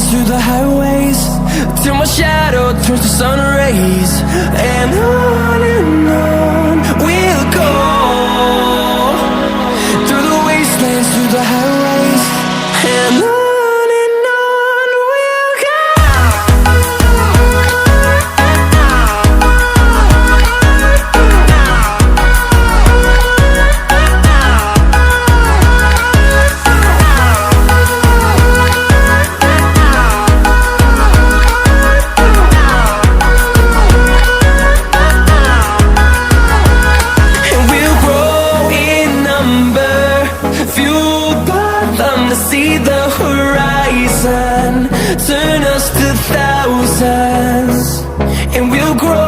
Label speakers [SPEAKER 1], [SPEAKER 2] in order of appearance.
[SPEAKER 1] Through the highways, till my shadow turns to sun rays, and on we'll go. Through the wastelands, through the highways, and on we'll go. See the horizon, turn us to thousands, and we'll grow.